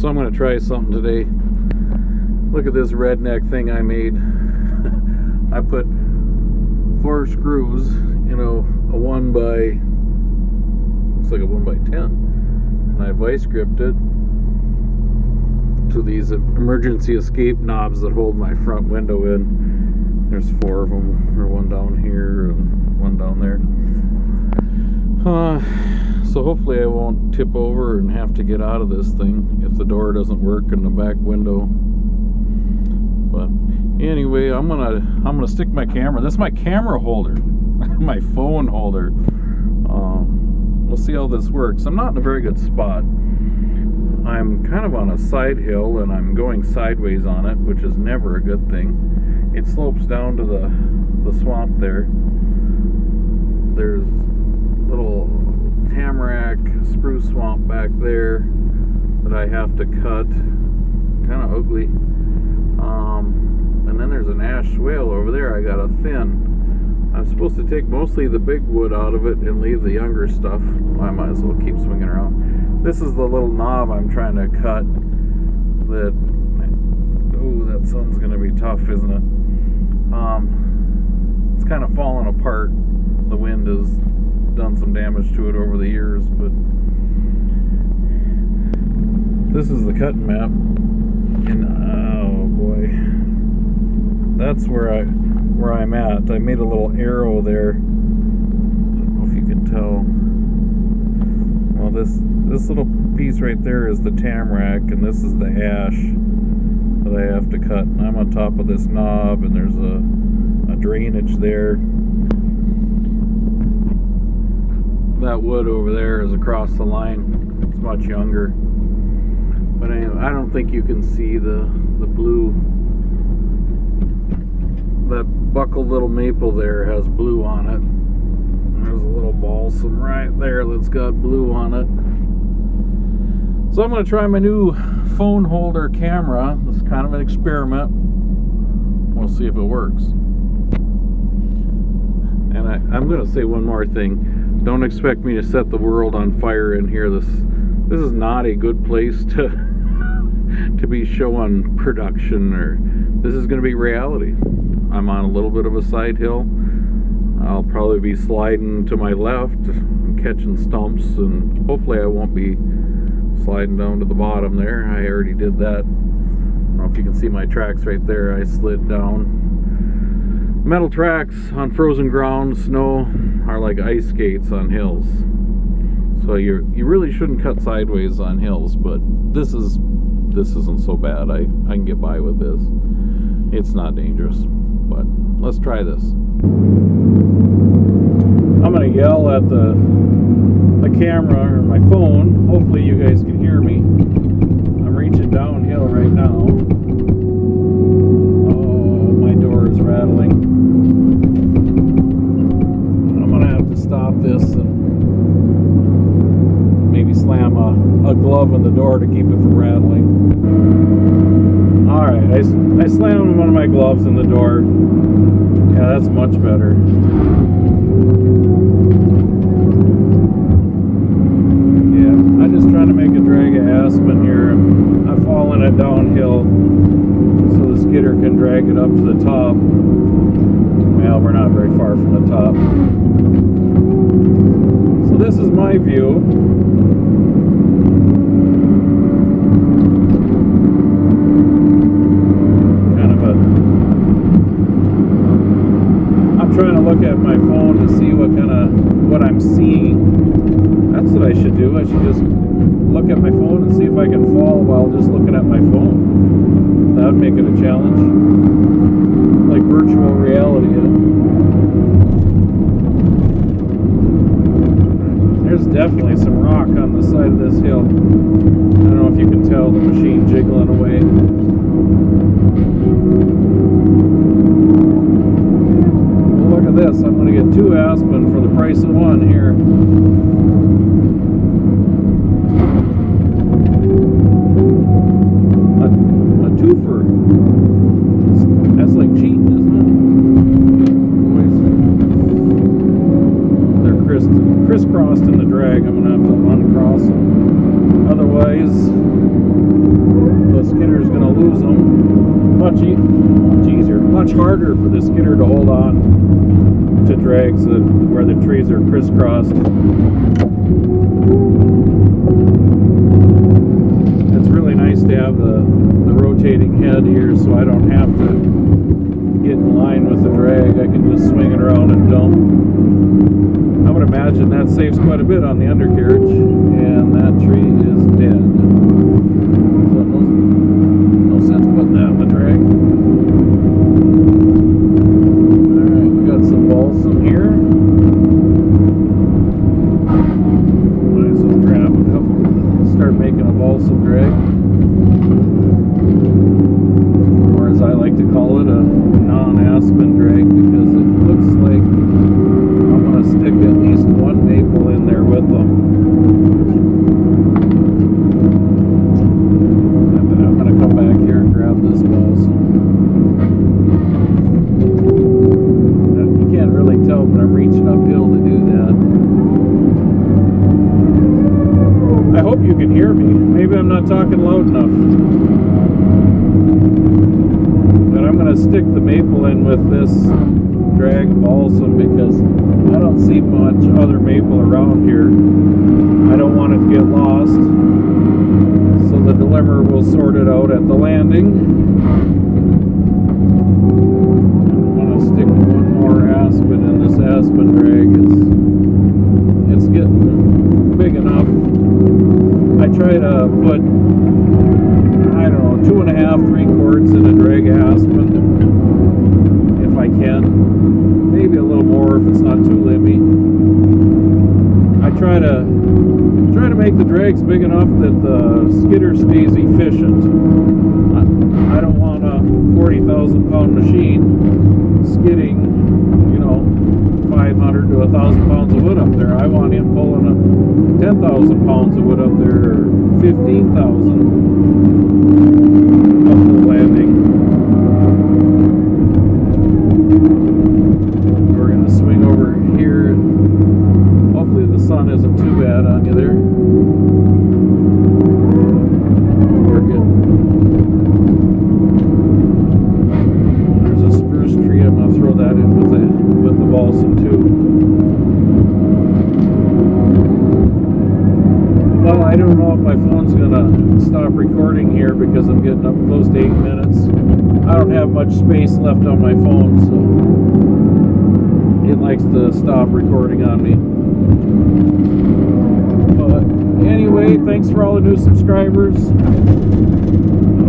So I'm going to try something today. Look at this redneck thing I made. I put 4 screws in a 1 by, looks like a 1 by 10, and I vice gripped it to these emergency escape knobs that hold my front window in. There's 4 of them. There's 1 down here and 1 down there. So hopefully I won't tip over and have to get out of this thing if the door doesn't work in the back window. But anyway, I'm gonna stick my camera. That's my camera holder, my phone holder. We'll see how this works. I'm not in a very good spot. I'm kind of on a side hill and I'm going sideways on it, which is never a good thing. It slopes down to the swamp there. There's little tamarack spruce swamp back there that I have to cut. Kind of ugly. And then there's an ash swale over there I gotta thin. I'm supposed to take mostly the big wood out of it and leave the younger stuff. Well, I might as well keep swinging around. This is the little knob I'm trying to cut. That, oh, that sun's gonna be tough, isn't it? It's kind of falling apart. The wind has done some damage to it over the years, but this is the cutting map. And oh boy, that's where I'm at. I made a little arrow there. I don't know if you can tell. Well, this little piece right there is the tamarack, and this is the ash that I have to cut. And I'm on top of this knob, and there's a drainage there. That wood over there is across the line. It's much younger. But anyway, I don't think you can see the blue. That buckled little maple there has blue on it. There's a little balsam right there that's got blue on it. So I'm going to try my new phone holder camera. This is kind of an experiment. We'll see if it works. And I'm going to say one more thing. Don't expect me to set the world on fire in here. This is not a good place to be showing production, or this is going to be reality. I'm on a little bit of a side hill. I'll probably be sliding to my left and catching stumps, and hopefully I won't be sliding down to the bottom there. I already did that. I don't know if you can see my tracks right there. I slid down. Metal tracks on frozen ground, snow, are like ice skates on hills. So you really shouldn't cut sideways on hills, but this isn't so bad. I can get by with this. It's not dangerous, but let's try this. I'm gonna yell at the camera or my phone. Hopefully you guys can hear me. I'm reaching downhill right now. Oh, my door is rattling. I'm gonna have to stop this and maybe slam a glove in the door to keep it from rattling. Alright, I slammed one of my gloves in the door. Yeah, that's much better. Yeah, I'm just trying to make a drag of aspen here. I'm falling it downhill so the skidder can drag it up to the top. Well, we're not very far from the top. So this is my view. Trying to look at my phone to see what I'm seeing. That's what I should do. I should just look at my phone and see if I can fall while just looking at my phone. That would make it a challenge. Like virtual reality. There's definitely some rock on the side of this hill. I don't know if you can tell the machine jiggling away. This. I'm going to get 2 aspen for the price of 1 here. A twofer. That's like cheating, isn't it? They're crisscrossed in the drag. I'm going to have to uncross them. Otherwise, skidder's going to lose them. Much easier, much harder for the skidder to hold on to drags where the trees are crisscrossed. It's really nice to have the rotating head here, so I don't have to get in line with the drag. I can just swing it around and dump. I would imagine that saves quite a bit on the undercarriage, and that tree is dead. So no sense putting that on the drag. Alright, we got some balsam here. Might as well grab a couple, start making a balsam drag. Or as I like to call it, a non-aspen drag, because it looks like I'm going to stick at least one maple in there with them. And then I'm going to come back here and grab this balsam. You can't really tell, but I'm reaching uphill to do that. I hope you can hear me. Maybe I'm not talking loud enough. But I'm going to stick the maple in with this drag balsam because I don't see much other maple around here. I don't want it to get lost, so the deliverer will sort it out at the landing. I want to stick one more aspen in this aspen drag. It's getting big enough. I try to put, I don't know, 2.5, 3 quarts in a drag aspen if I can. Maybe a little more if it's not too limby. I try to make the drags big enough that the skidder stays efficient. I don't want a 40,000 pound machine skidding, 500 to 1,000 pounds of wood up there. I want him pulling a 10,000 pounds of wood up there, or 15,000 up the landing. We're going to swing over here, and hopefully the sun isn't too bad on you there. We're good. There's a spruce tree. I'm going to throw that in with the balsam too. Well, I don't know if my phone's going to stop recording here because I'm getting up close to 8 minutes. I don't have much space left on my phone, so it likes to stop recording on me. But anyway, thanks for all the new subscribers.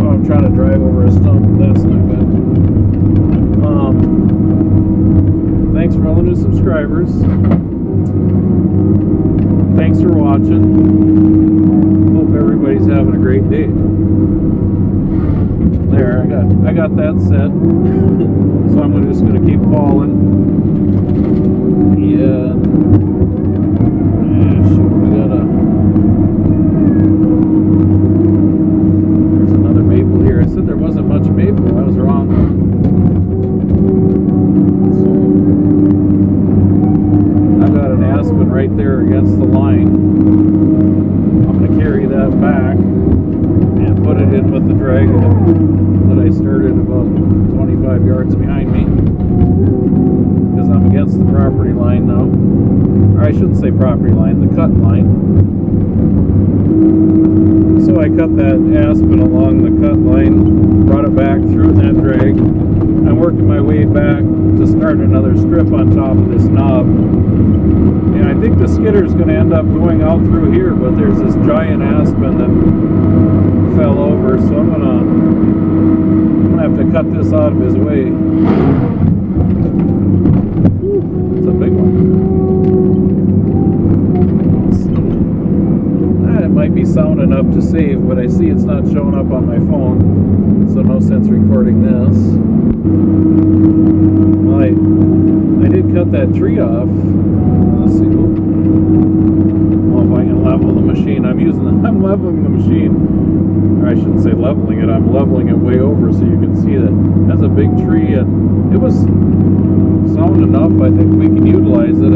Oh, I'm trying to drive over a stump. That's not good. Thanks for all the new subscribers. Thanks for watching. Hope everybody's having a great day. There, I got that set. So I'm just going to keep falling. Yeah. Shoot, there's another maple here. I said there wasn't much maple. I was wrong. Aspen right there against the line. I'm going to carry that back and put it in with the drag that I started about 25 yards behind me, because I'm against the property line now. Or I shouldn't say property line, the cut line. So I cut that aspen along the cut line, brought it back, threw it in that drag. I'm working my way back to start another strip on top of this knob. And I think the skidder is going to end up going out through here, but there's this giant aspen that fell over, so I'm going to have to cut this out of his way. Ooh, it's a big one. It might be sound enough to save, but I see it's not showing up on my phone, so no sense recording this. Well, I did cut that tree off. Let's see. Well, if I can level the machine, I'm leveling the machine. All I shouldn't say leveling it, I'm leveling it way over so you can see that that's a big tree, and it was sound enough. I think we can utilize it.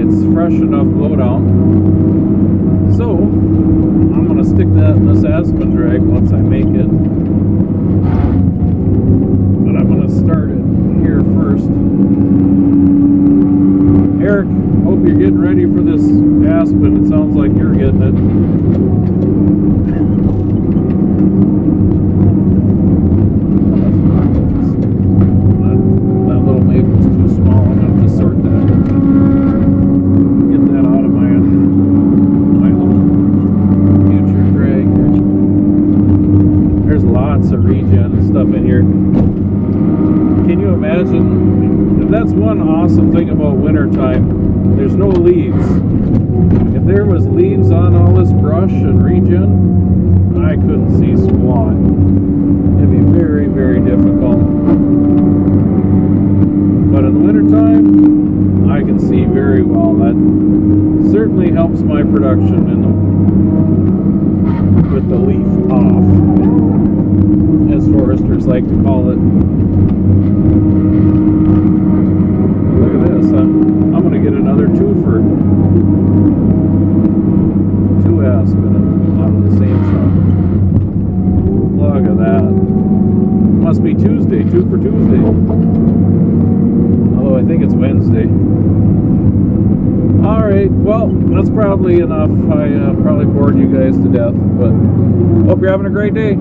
It's fresh enough blowdown. So I'm going to stick that in this aspen drag once I make it. But I'm going to start it here first. Eric, hope you're getting ready for this aspen. It sounds like you're getting it. That little maple's too small. I'm going to just sort that. Get that out of my little future drag here. There's lots of regen and stuff in here. Can you imagine? That's one awesome thing about wintertime. There's no leaves. If there was leaves on all this brush and regen, I couldn't see squat. It'd be very, very difficult. But in the wintertime, I can see very well. That certainly helps my production with the leaf off, as foresters like to call it. Look at this. I'm going to get another twofer. 2 aspen out of the same shot. Look at that. Must be Tuesday. 2 for Tuesday. Although I think it's Wednesday. Alright, well, that's probably enough. I probably bored you guys to death, but hope you're having a great day.